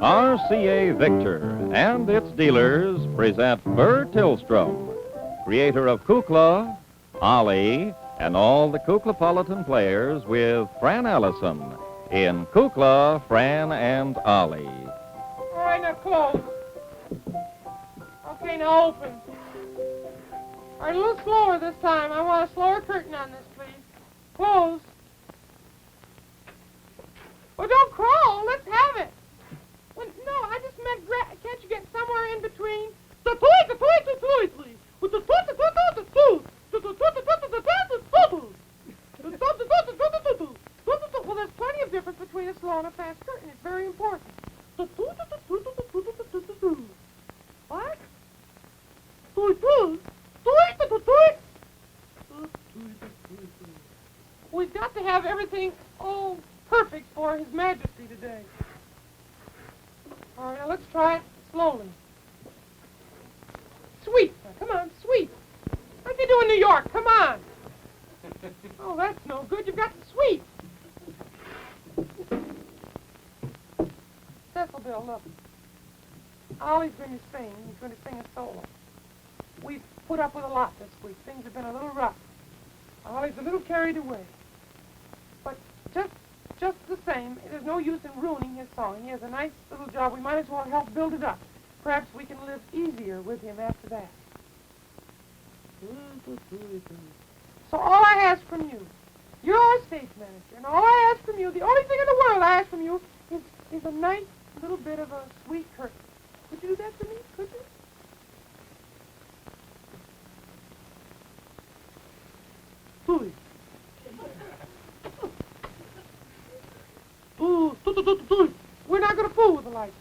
RCA Victor and its dealers present Burr Tillstrom, creator of Kukla, Ollie, and all the Kuklapolitan players with Fran Allison in Kukla, Fran and Ollie. All right, now close. Okay, now open. All right, a little slower this time. I want a slower curtain on this, please. Close. Well, don't crawl. Let's have it. Well, no, I just meant, can't you get somewhere in between? Well, there's plenty of difference between a slow and a fast curtain. It's very important. What? We've got to have everything, perfect for His Majesty today. All right, now let's try it slowly. Sweep. Now, come on, sweep. Like they do in New York. Come on. Oh, that's no good. You've got to sweep. Cecil, look. Ollie's going to sing. He's going to sing a solo. We've put up with a lot this week. Things have been a little rough. Ollie's a little carried away. But just the same, there's no use in ruining his song. He has a nice little job. We might as well help build it up. Perhaps we can live easier with him after that. So all I ask from you, you're our stage manager, and all I ask from you, the only thing in the world I ask from you is a nice little bit of a sweet curtain. Could you do that for me? Could you? Please. We're not going to fool with the lights.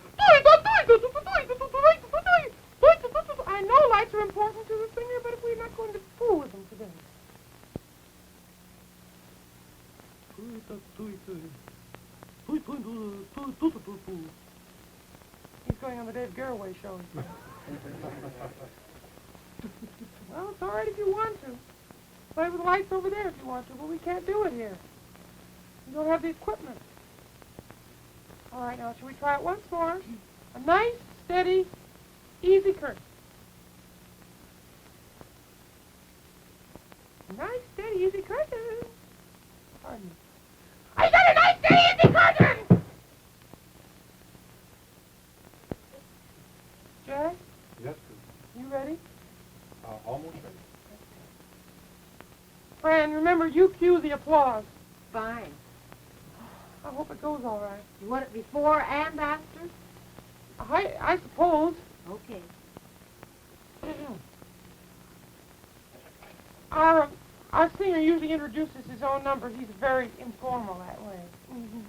I know lights are important to the singer, but if we're not going to fool with them today. He's going on the Dave Garroway show. Well, it's all right if you want to. Play with the lights over there if you want to, but we can't do it here. We don't have the equipment. All right, now, shall we try it once more? A nice, steady, easy curtain. A nice, steady, easy curtain. Pardon me. I got a nice, steady, easy curtain! Jack? Yes, sir. You ready? Almost ready. Fran, remember, you cue the applause. Fine. I hope it goes all right. You want it before and after? I suppose. Okay. Our singer usually introduces his own number. He's very informal that way. Mm-hmm.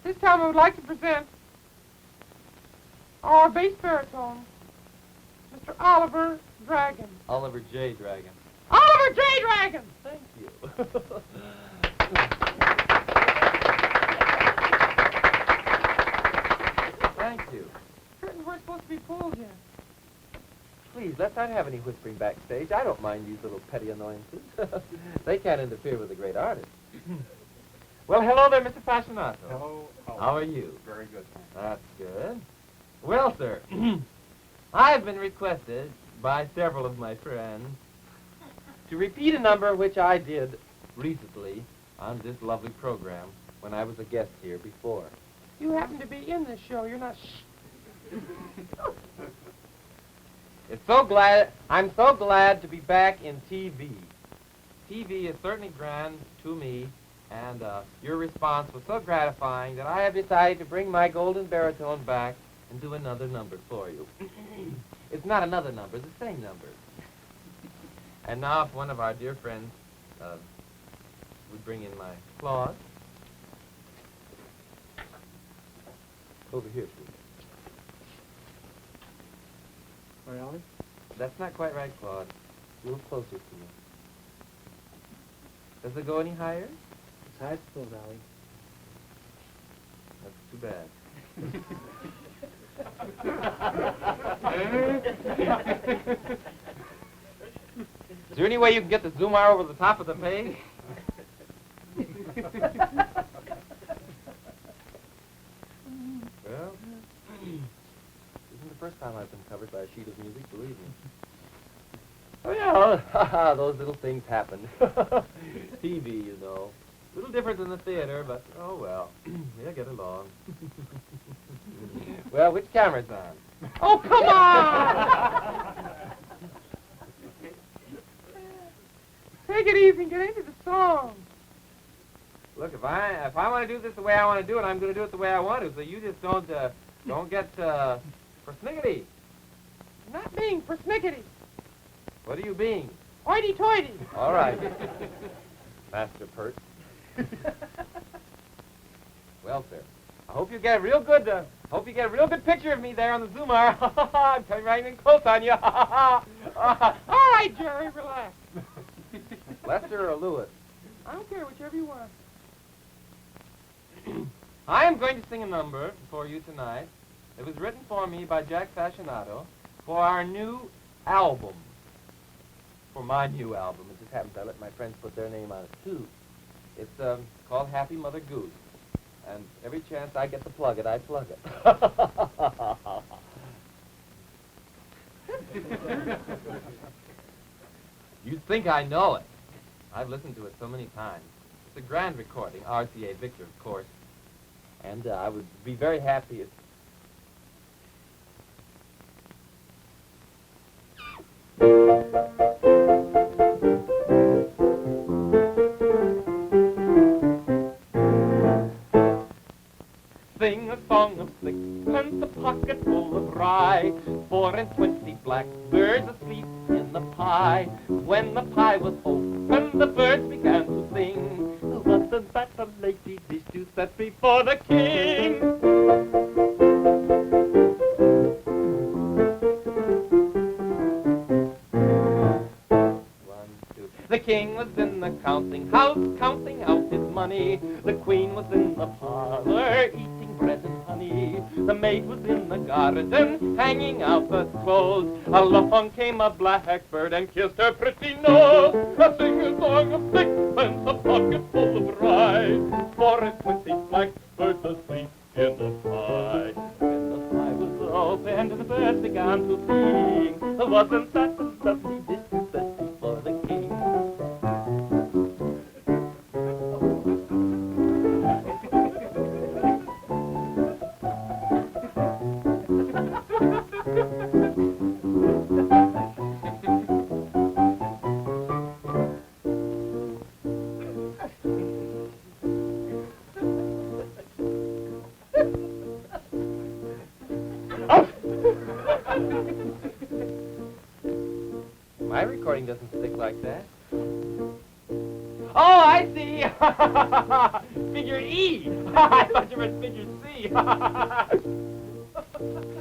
This time I would like to present our bass baritone, Mr. Oliver Dragon. Oliver J. Dragon. Oliver J. Dragon! Thank you. Thank you. Curtains weren't supposed to be pulled yet. Please, let's not have any whispering backstage. I don't mind these little petty annoyances. They can't interfere with a great artist. Well, hello there, Mr. Fascinato. Hello. How are you? Very good. That's good. Well, sir, I've been requested by several of my friends to repeat a number which I did recently on this lovely program when I was a guest here before. You happen to be in this show. You're not... I'm so glad to be back in TV. TV is certainly grand to me, and your response was so gratifying that I have decided to bring my golden baritone back and do another number for you. It's not another number, it's the same number. And now if one of our dear friends would bring in my claws. Over here, please. All right, Ollie? That's not quite right, Claude. A little closer to you. Does it go any higher? As high as it goes, Ollie. That's too bad. Is there any way you can get the zoom wire over the top of the page? Well, isn't the first time I've been covered by a sheet of music, believe me. Oh, yeah, those little things happen. TV, you know. A little different than the theater, but, oh, well. We'll get along. Well, which camera's on? Oh, come on! Take it easy and get into the song. Look, if I want to do this the way I want to do it, I'm going to do it the way I want to. So you just don't get persnickety. I'm not being persnickety. What are you being? Hoity-toity. All right, Master Pert. Well, sir, I hope you get a real good picture of me there on the zoomer. I'm coming right in close on you. All right, Jerry, relax. Lester or Lewis? I don't care, whichever you want. I am going to sing a number for you tonight. It was written for me by Jack FASCINATO for our new album. For my new album. It just happens I let my friends put their name on it, too. It's called Happy Mother Goose. And every chance I get to plug it, I plug it. You'd think I know it. I've listened to it so many times. It's a grand recording, RCA Victor, of course. And I would be very happy if... Sing a song of sixpence, a pocket full of rye, 4 and 20 blackbirds asleep in the pie. When the pie was opened, the birds began to sing. Wasn't that a lady dish to set before the king? The king was in the counting house, counting out his money. The queen was in the parlor, eating bread and honey. The maid was in the garden, hanging out the clothes. Along came a blackbird and kissed her pretty nose. Sing a song of sixpence, a pocket full of rye, 4 and 20 blackbirds asleep in the pie. When the pie was opened, the birds began to sing. Wasn't that a lovely dish to set before the king? My recording doesn't stick like that. Oh, I see! Figure E! I thought you meant figure C!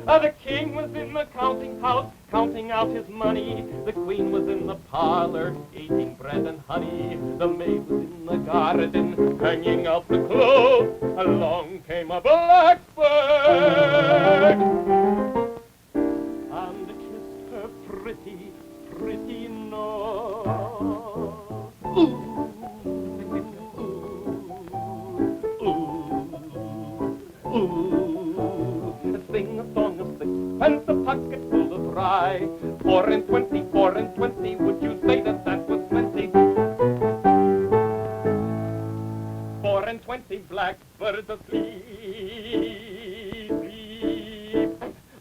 The king was in the counting house, counting out his money. The queen was in the parlor, eating bread and honey. The maid was in the garden, hanging out the clothes. Along came a blackbird and kissed her pretty, pretty nose. Ooh, ooh, ooh, ooh. Sing a song of sixpence, a pocket full of rye, 4 and 20, 4 and 20. Would you say that that was plenty? 4 and 20 blackbirds asleep,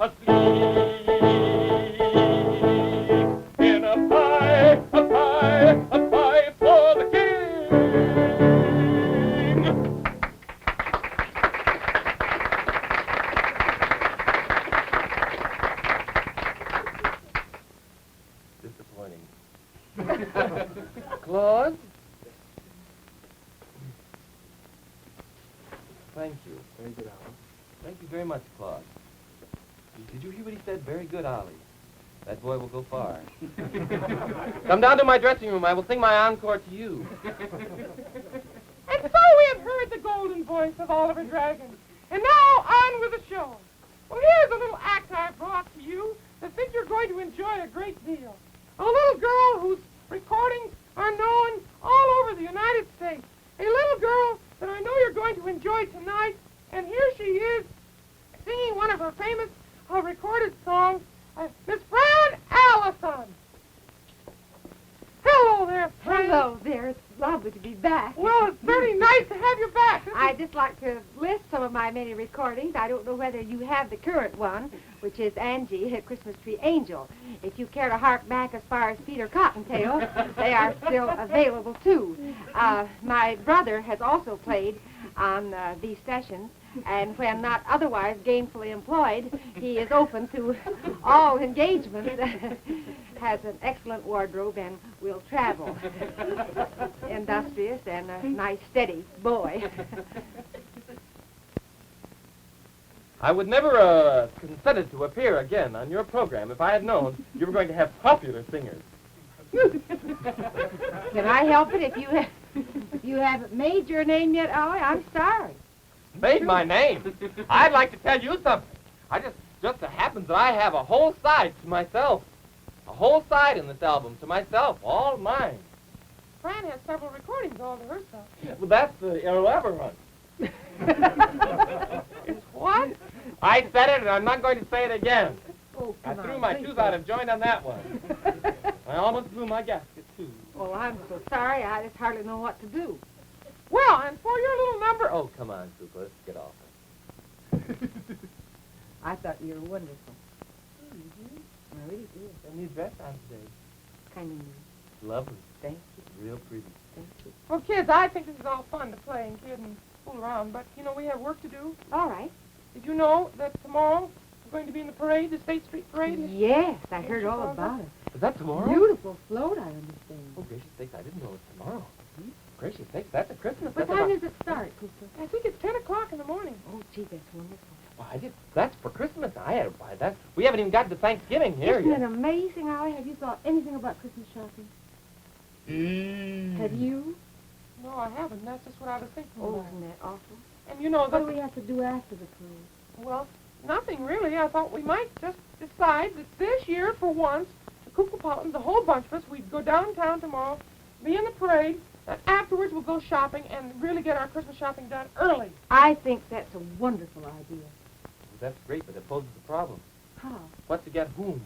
asleep. In a pie, a pie, a pie for the king. Disappointing. Claude? Thank you. Very good, Alan. Thank you very much, Claude. Did you hear what he said? Very good, Ollie. That boy will go far. Come down to my dressing room. I will sing my encore to you. And so we have heard the golden voice of Oliver Dragon. And now on with the show. Well, here's a little act I brought to you that I think you're going to enjoy a great deal. A little girl whose recordings are known all over the United States. A little girl that I know you're going to enjoy tonight. And here she is, singing one of her famous recorded songs, Miss Fran Allison. Hello there, Fran. Hello there. It's lovely to be back. Well, it's very nice to have you back. I'd just like to list some of my many recordings. I don't know whether you have the current one, which is Angie, a Christmas Tree Angel. If you care to hark back as far as Peter Cottontail, they are still available, too. My brother has also played on these sessions, and when not otherwise gainfully employed, he is open to all engagements. Has an excellent wardrobe and will travel. Industrious and a nice, steady boy. I would never consented to appear again on your program if I had known you were going to have popular singers. Can I help it if you haven't made your name yet, Ollie? I'm sorry. Made my name. I'd like to tell you something. Just so happens that I have a whole side to myself. A whole side in this album to myself, all mine. Fran has several recordings all to herself. Well, that's the elaborate one. It's what? I said it, and I'm not going to say it again. Oh, I come threw on, my please tooth don't. out of joint on that one. I almost blew my gasket, too. Oh, I'm so sorry. I just hardly know what to do. Well, and for your little number... Oh, come on, Kukla, let's get off it. I thought you were wonderful. I really did. A new dress on today. Kind of new. Lovely. Thank you. Real pretty. Thank you. Well, kids, I think this is all fun to play and kid and fool around, but, you know, we have work to do. All right. Did you know that tomorrow we're going to be in the parade, the State Street Parade? Yes, I heard all about it. Is that tomorrow? Beautiful float, I understand. Oh, gracious sakes, I didn't know it was tomorrow. Gracious sakes, that's a Christmas. What That's time about- does it start, Kukla? I think it's 10 o'clock in the morning. Oh, gee, that's wonderful. Why, that's for Christmas. I had to buy that. We haven't even got to Thanksgiving here Isn't yet. it amazing, Ollie? Have you thought anything about Christmas shopping? Have you? No, I haven't. That's just what I was thinking Oh, about. isn't that awful? And you know, What do that, we have to do after the parade? well, nothing really. I thought we might just decide that this year, for once, the Kukla, the whole bunch of us, we'd go downtown tomorrow, be in the parade, and afterwards we'll go shopping and really get our Christmas shopping done early. I think that's a wonderful idea. That's great, but it poses a problem. How? What to get whom?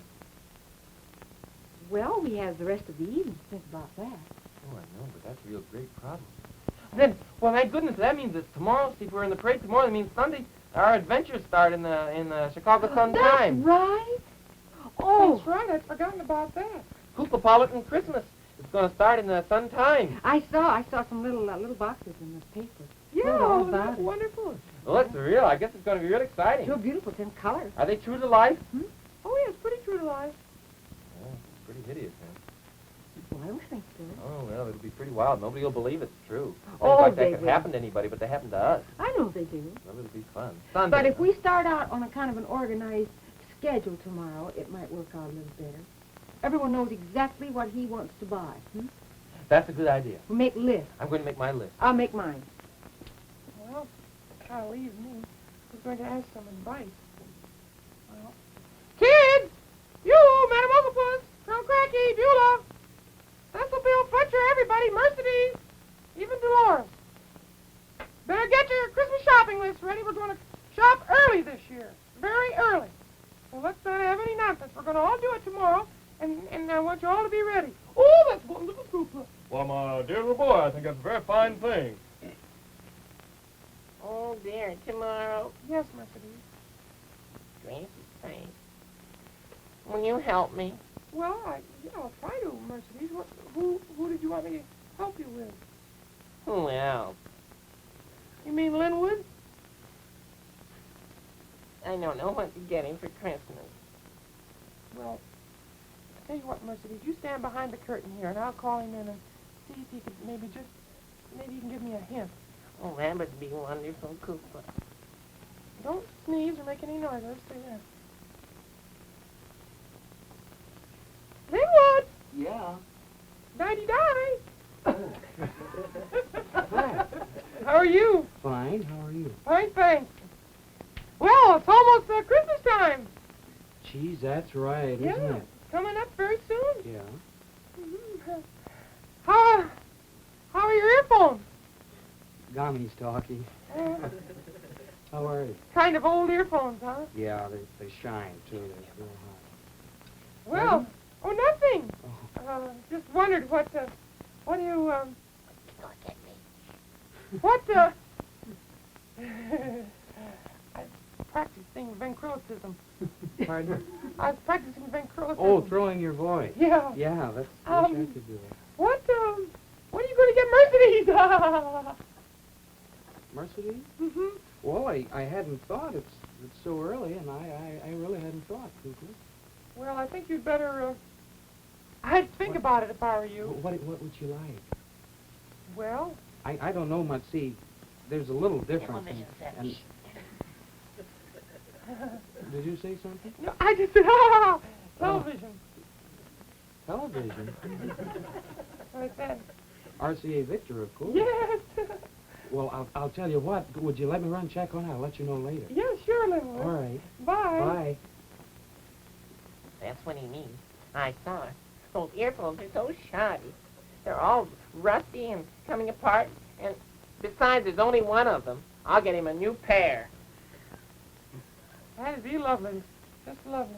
Well, we have the rest of the evening to think about that. Oh, I know, but that's a real great problem. Then, well, thank goodness, that means that tomorrow, see, if we're in the parade tomorrow, that means Sunday, our adventures start in the Chicago Sun-Times. That's right. Oh, That's right. I'd forgotten about that. Kuklapolitan Christmas. It's going to start in the Sun-Times. I saw some little boxes in the paper. Yeah, Heard all that's about it. wonderful. Well, it's real. I guess it's going to be real exciting. Sure beautiful. It's in color. Are they true to life? Oh, yeah, it's pretty true to life. Oh, it's pretty hideous, huh? Well, I don't think so. Oh, well, it'll be pretty wild. Nobody will believe it's true. Things Oh, like they that could will. happen to anybody, but they happen to us. I know they do. Well, it'll be fun. Sunday, But if huh? we start out on a kind of an organized schedule tomorrow, it might work out a little better. Everyone knows exactly what he wants to buy. That's a good idea. We make lists. I'm going to make my list. I'll make mine. Well, kind of leaves me. I was going to ask some advice. Well, kids! You, Madam Octopus, Colonel Cracky, Beulah, Cecil, Bill, Fletcher, everybody, Mercedes, even Dolores. Better get your Christmas shopping list ready. We're going to shop early this year. Very early. So let's not have any nonsense. We're going to all do it tomorrow, and I want you all to be ready. Oh, that's wonderful, Kukla. Well, my dear little boy, I think that's a very fine thing. Oh, dear, tomorrow. Yes, Mercedes. Gracious sakes. Will you help me? Well, I'll try to, Mercedes. Who did you want me to help you with? Who else? You mean Linwood? I don't know what to get him for Christmas. Well, I tell you what, Mercedes, you stand behind the curtain here, and I'll call him in and see if he could maybe he can give me a hint. Oh, that would be wonderful, Kukla. Don't sneeze or make any noise. Let's stay there. Linwood! Yeah. Di-di-di! Hi. How are you? Fine. How are you? Fine, thanks. Well, Well, it's almost Christmas time. Geez, that's right, isn't Yeah, it? coming up very soon. Yeah. Mhm. How are your earphones? Gommy's talking. How are you? Kind of old earphones, huh? Yeah, they shine, too. They're real hot. Well, oh, nothing. Oh. Just wondered what do you, Look at me. what, I was practicing ventriloquism. Pardon? I was practicing ventriloquism. Oh, throwing your voice. Yeah. Yeah, that's wish I could do that. What are you going to get Mercedes? Mercedes? Mm-hmm. Well, I hadn't thought. It's so early, and I really hadn't thought, Kukla. Well, I think you'd better, I'd think about it if I were you. What would you like? Well, I don't know much. See, there's a little difference. Television set. And did you say something? no, I just said, television. Television. What I said. RCA Victor, of course. Yes. Well, I'll tell you what. Would you let me run check on it? I'll let you know later. Yeah, sure, Linwood. All right. Bye. Bye. That's what he means. I saw it. Those earphones are so shoddy. They're all rusty and coming apart. And besides, there's only one of them. I'll get him a new pair. That'd be lovely. Just lovely.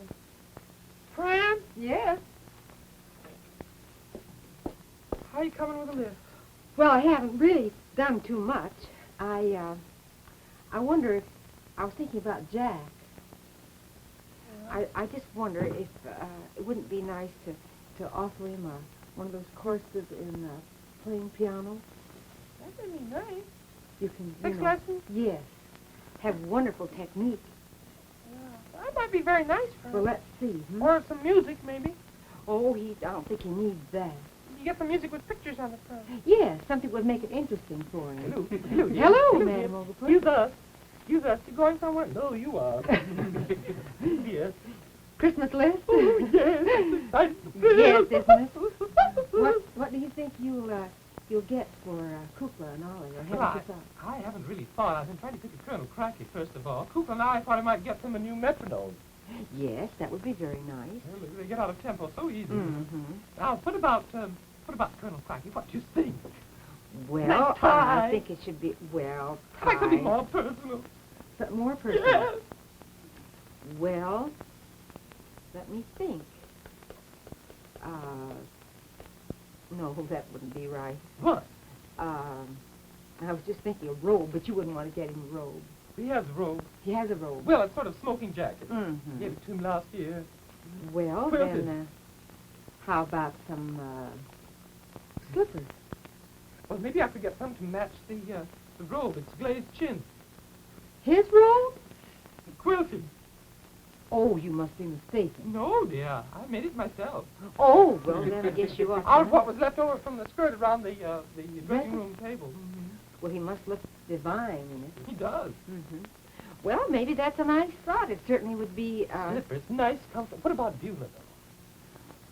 Fran, Yes. how you coming with a lift? Well, I haven't really done too much. I wonder if I was thinking about Jack. I just wonder if it wouldn't be nice to offer him one of those courses in playing piano. That would be nice. You can. Six lessons? Yes. Have wonderful technique. Yeah. That might be very nice for him. Well, let's see. Hmm? Or some music, maybe. Oh, I don't think he needs that. You get some music with pictures on the front. Yes, something would make it interesting for him. Hello, Hello, Madam Overput. Use us. Use us. You going somewhere? No, you are. Yes. Christmas list? Oh, yes. Yes, isn't it? What do you think you'll get for Kukla and Ollie? Or haven't you thought? I haven't really thought. I've been trying to think of Colonel Cracky, first of all. Kukla and I thought I might get them a new metronome. Yes, that would be very nice. They get out of tempo so easy. Mm-hmm. Now, what about Colonel Cracky? What do you think? Well, Nice tie. I think it should be, well, I'd like to be tie. more personal. But more personal. Yes. Well, let me think. No, that wouldn't be right. What? I was just thinking a robe, but you wouldn't want to get him a robe. He has a robe. He has a robe. Well, it's sort of smoking jacket. Mm-hmm. Gave it to him last year. Well, Quilted. then, how about some slippers? Well, maybe I could get some to match the robe. It's glazed chin. His robe? Quilted. Oh, you must be mistaken. No, dear. I made it myself. Oh, well, then I guess you are. Out of what was left over from the skirt around the dressing room table. Well, he must look divine in it. He does. Mm-hmm. Well, maybe that's a nice thought. It certainly would be, Slippers, nice, comfortable. What about Beulah, though?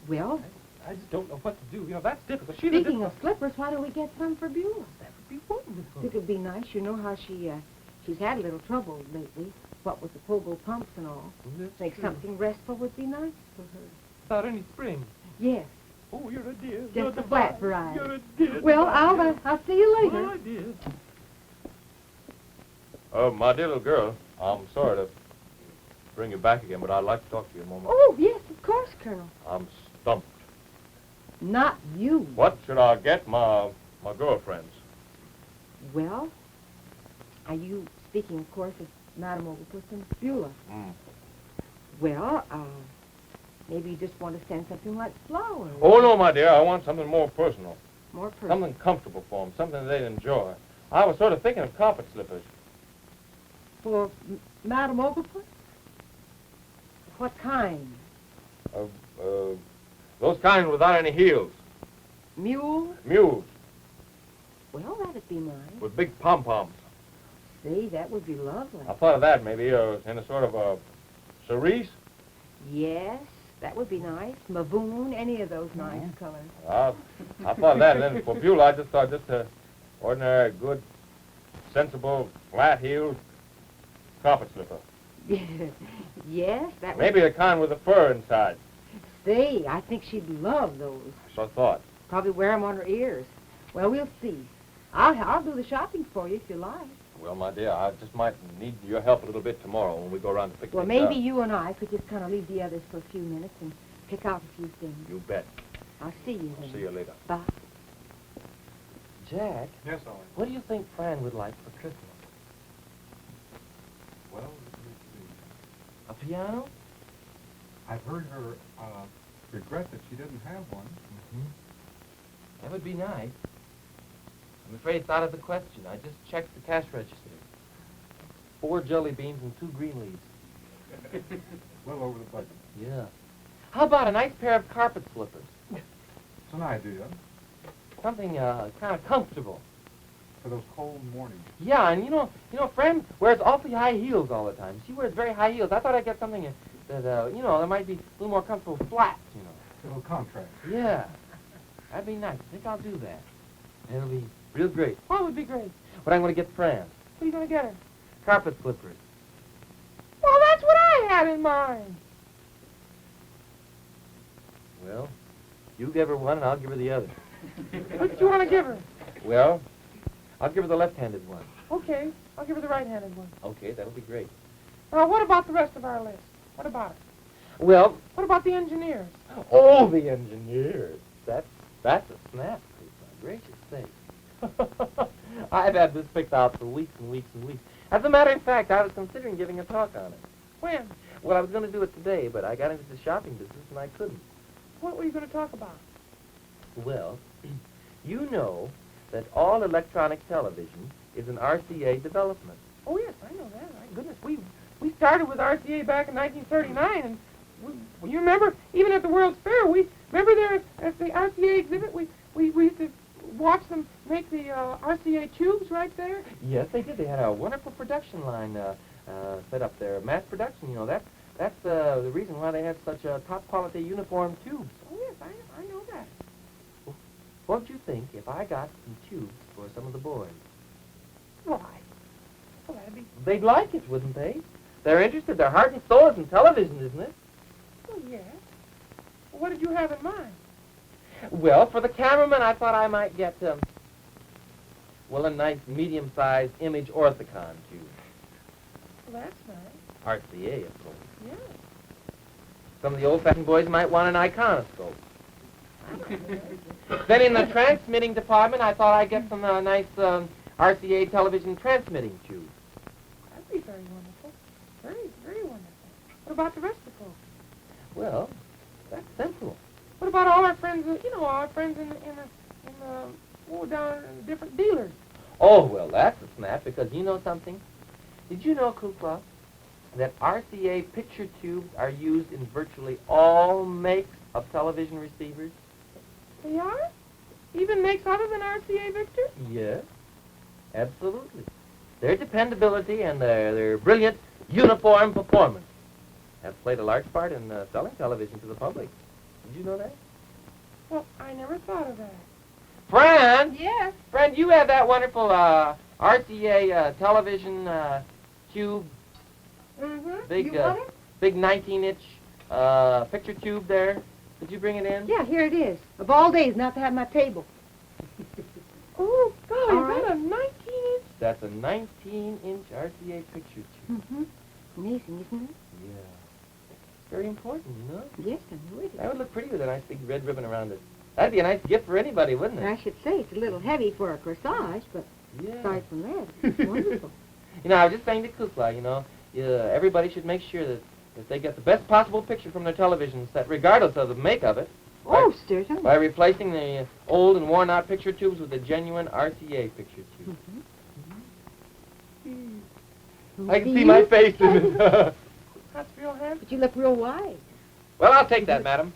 well, I just don't know what to do. You know, that's difficult. She's a speaking of difficult- slippers, why don't we get some for Beulah? That would be wonderful. It would be nice. You know how she's had a little trouble lately, what with the pogo pumps and all. That's Think true. something restful would be nice for her. Without any spring. Yes. Oh, you're a dear. Just You're a divine. flat variety. You're a dear. Well, divine. I'll see you later. Oh, dear. My dear little girl, I'm sorry to bring you back again, but I'd like to talk to you a moment. Oh, yes, of course, Colonel. I'm stumped. Not you. What should I get my girlfriends? Well, are you speaking, of course, of Madame Overput and Beulah? Well, maybe you just want to send something like flowers. Oh, no, my dear, I want something more personal. More personal. Something comfortable for them, something they'd enjoy. I was sort of thinking of carpet slippers. For Madame Overput? What kind? Those kind without any heels. Mule? Mules, Well, that'd be nice. with big pom-poms. See, that would be lovely. I thought of that, maybe, in a sort of a cerise. Yes, that would be nice. Mavoon, any of those nice colors. I thought of that, and then for Beulah, I just thought just a ordinary, good, sensible, flat-heeled carpet slipper. Yes, that Maybe the kind with the fur inside. Say, I think she'd love those. So I thought. Probably wear them on her ears. Well, we'll see. I'll do the shopping for you if you like. Well, my dear, I just might need your help a little bit tomorrow when we go around to pick Well, things maybe up. you and I could just kind of leave the others for a few minutes and pick out a few things. You bet. I'll see you then. I'll see you later. Bye. Jack, Yes, Ollie. what do you think Fran would like for Christmas? Well, let's A piano? see. I've heard her regret that she doesn't have one. That would be nice. I'm afraid it's out of the question. I just checked the cash register. 4 jelly beans and 2 green leaves. Well over the budget. Yeah. How about a nice pair of carpet slippers? It's an idea Something kind of comfortable. for those cold mornings. Yeah, and you know, Fran wears awfully high heels all the time. She wears very high heels. I thought I'd get something that, that might be a little more comfortable flats, A little contrast. Yeah. That'd be nice. I think I'll do that. It'll be real great. What would be great? But I'm going to get Fran. What are you going to get her? Carpet slippers. Well, that's what I had in mind. Well, you give her one and I'll give her the other. What do you want to give her? Well, I'll give her the left-handed one. Okay, I'll give her the right-handed one. Okay, that'll be great. Now, what about the rest of our list? What about it? Well, What about the engineers? oh, the engineers. That's a snap, for gracious sake. I've had this picked out for weeks and weeks and weeks. As a matter of fact, I was considering giving a talk on it. When? Well, I was going to do it today, but I got into the shopping business and I couldn't. What were you going to talk about? Well, you know that all electronic television is an RCA development. Oh, yes, I know that. My goodness, we started with RCA back in 1939, and you remember, even at the World's Fair, we remember there at the RCA exhibit, we used to watch them make the RCA tubes right there. Yes, they did. They had a wonderful production line set up there, mass production. You know, that's the reason why they had such top quality uniform tubes. Oh, yes, I know that. What would you think if I got some tubes for some of the boys? Why? Well, that'd be... They'd like it, wouldn't they? They're interested. Their heart and soul is in television, isn't it? Oh, yes. Well, what did you have in mind? Well, for the cameraman, I thought I might get, a nice medium-sized image orthicon tube. Well, that's nice. RCA, of course. Yeah. Some of the old-fashioned boys might want an iconoscope. Then in the transmitting department, I thought I'd get some nice RCA television transmitting tubes. That'd be very wonderful. Very, very wonderful. What about the rest of the folks? Well, that's simple. What about all our friends, our friends in the down in the different dealers? Oh, well, that's a snap, because you know something? Did you know, Kukla, that RCA picture tubes are used in virtually all makes of television receivers? They are? Even makes other than RCA, Victor? Yes, absolutely. Their dependability and their brilliant uniform performance have played a large part in selling television to the public. Did you know that? Well, I never thought of that. Fran! Yes. Fran, you have that wonderful RCA television tube, Mm-hmm. big, You want it? big 19-inch picture tube there. Could you bring it in? Yeah, here it is. Of all days not to have my table. Oh, golly, All is that right. a 19-inch? That's a 19-inch RCA picture tube. Mm-hmm. Amazing, isn't it? Yeah. Very important, you know? Yes, I know it That is. would look pretty with a nice big red ribbon around it. That'd be a nice gift for anybody, wouldn't it? I should say it's a little heavy for a corsage, but Yeah. aside from that, it's wonderful. You know, I was just saying to Kukla, everybody should make sure that they get the best possible picture from their television set, regardless of the make of it, Oh, certainly. by replacing the old and worn-out picture tubes with a genuine RCA picture tube. Mm-hmm. I can see my face in it. That's real handsome. But you look real wise. Well, I'll take that, madam.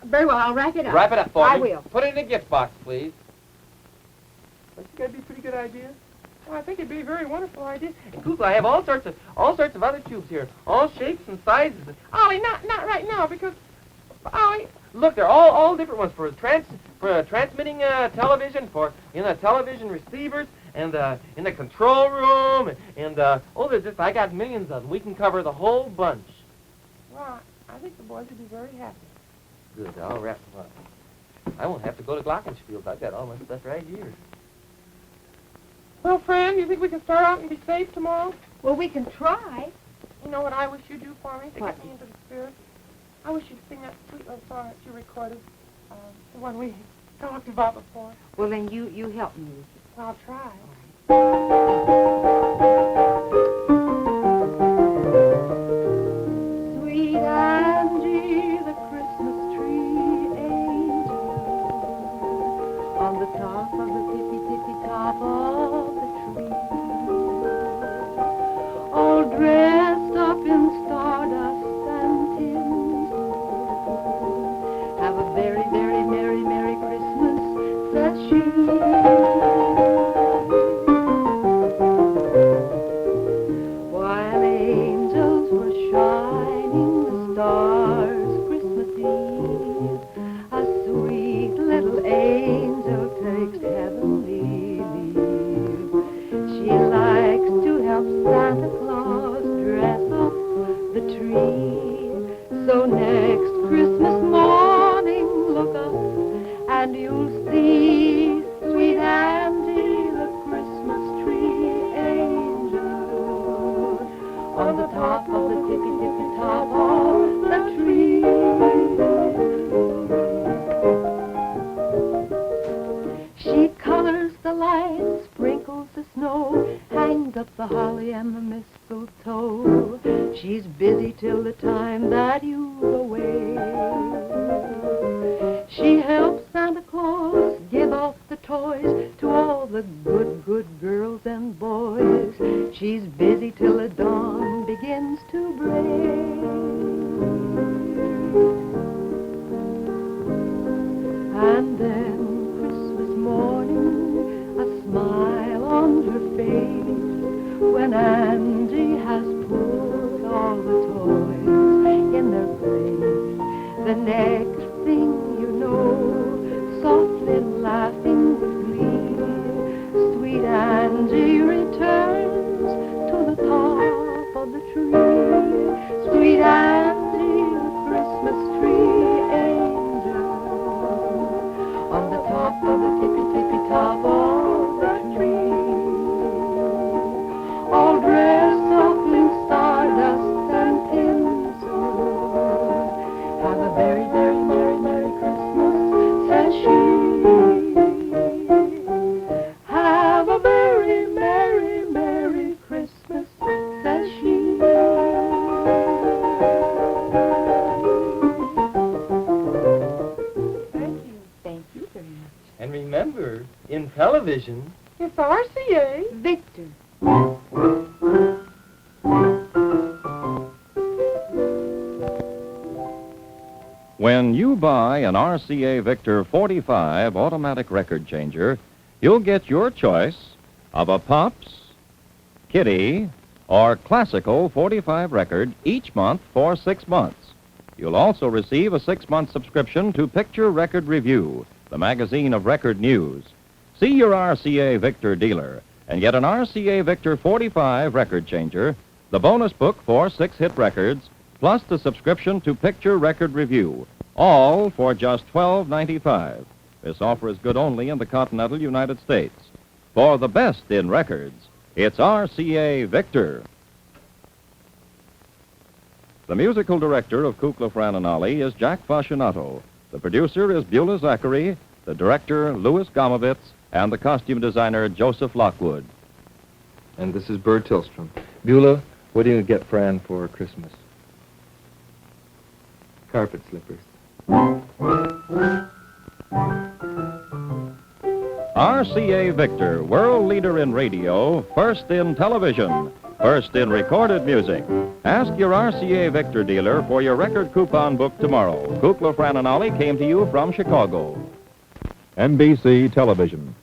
Very well, I'll wrap it up. Wrap it up for I me. will. Put it in a gift box, please. I think that'd be a pretty good idea. Well, I think it'd be a very wonderful idea. And Kukla, I have all sorts of other tubes here, all shapes and sizes. Ollie, not right now, because, Ollie, Look, they're all different ones for transmitting television, for television receivers, and in the control room, and oh, there's just, I got millions of them. We can cover the whole bunch. Well, I think the boys would be very happy. Good, I'll wrap them up. I won't have to go to Glockenspiel. I've got all my stuff right here. Well, Fran, you think we can start out and be safe tomorrow? Well, we can try. You know what I wish you'd do for me to What? get me into the spirit? I wish you'd sing that sweet little song that you recorded, the one we talked about before. Well, then you help me. Well, I'll try. Sweet Angie, the Christmas tree angel, on the top of the tippy top of the tree, all dressed up in stardust and tinsel. Have a very, very merry, merry Christmas, says she. While angels were shining the stars Christmas Eve, a sweet little angel takes heavenly leave. She likes to help Santa Claus dress up the tree. So next Christmas morning, look up and you'll see sweet Angie, the Christmas tree angel, on the top of the tippy top of the tree. She colors the lights, sprinkles the snow, hangs up the holly and the mistletoe. She's busy till the time that you go away. She helps Santa Claus give off the toys to all the good, good girls and boys. She's busy till the dawn begins to break. And then Christmas morning, a smile on her face, when Angie has put all the toys in their place. The next thing you know, softly laughing with glee, sweet Angie returns to the top of the tree. Sweet Angie, the Christmas tree angel, on the top of the tippy top of the tree, all dressed up in stardust and tinsel. Have a very, very merry, merry Christmas, says she. Have a very merry, merry Christmas, says she. Thank you. Thank you very much. And remember, in television, It's RCA. Victor. When you buy an RCA Victor 45 automatic record changer, you'll get your choice of a Pops, Kitty, or classical 45 record each month for 6 months. You'll also receive a 6-month subscription to Picture Record Review, the magazine of record news. See your RCA Victor dealer and get an RCA Victor 45 record changer, the bonus book for 6 hit records, plus the subscription to Picture Record Review, all for just $12.95. This offer is good only in the continental United States. For the best in records, it's RCA Victor. The musical director of Kukla, Fran and Ollie is Jack FASCINATO. The producer is Beulah Zachary, the director, Louis Gomovitz, and the costume designer, Joseph Lockwood. And this is Bert Tillstrom. Beulah, what do you get Fran for Christmas? Carpet slippers. RCA Victor, world leader in radio, first in television, first in recorded music. Ask your RCA Victor dealer for your record coupon book tomorrow. Kukla, Fran and Ollie came to you from Chicago. NBC Television.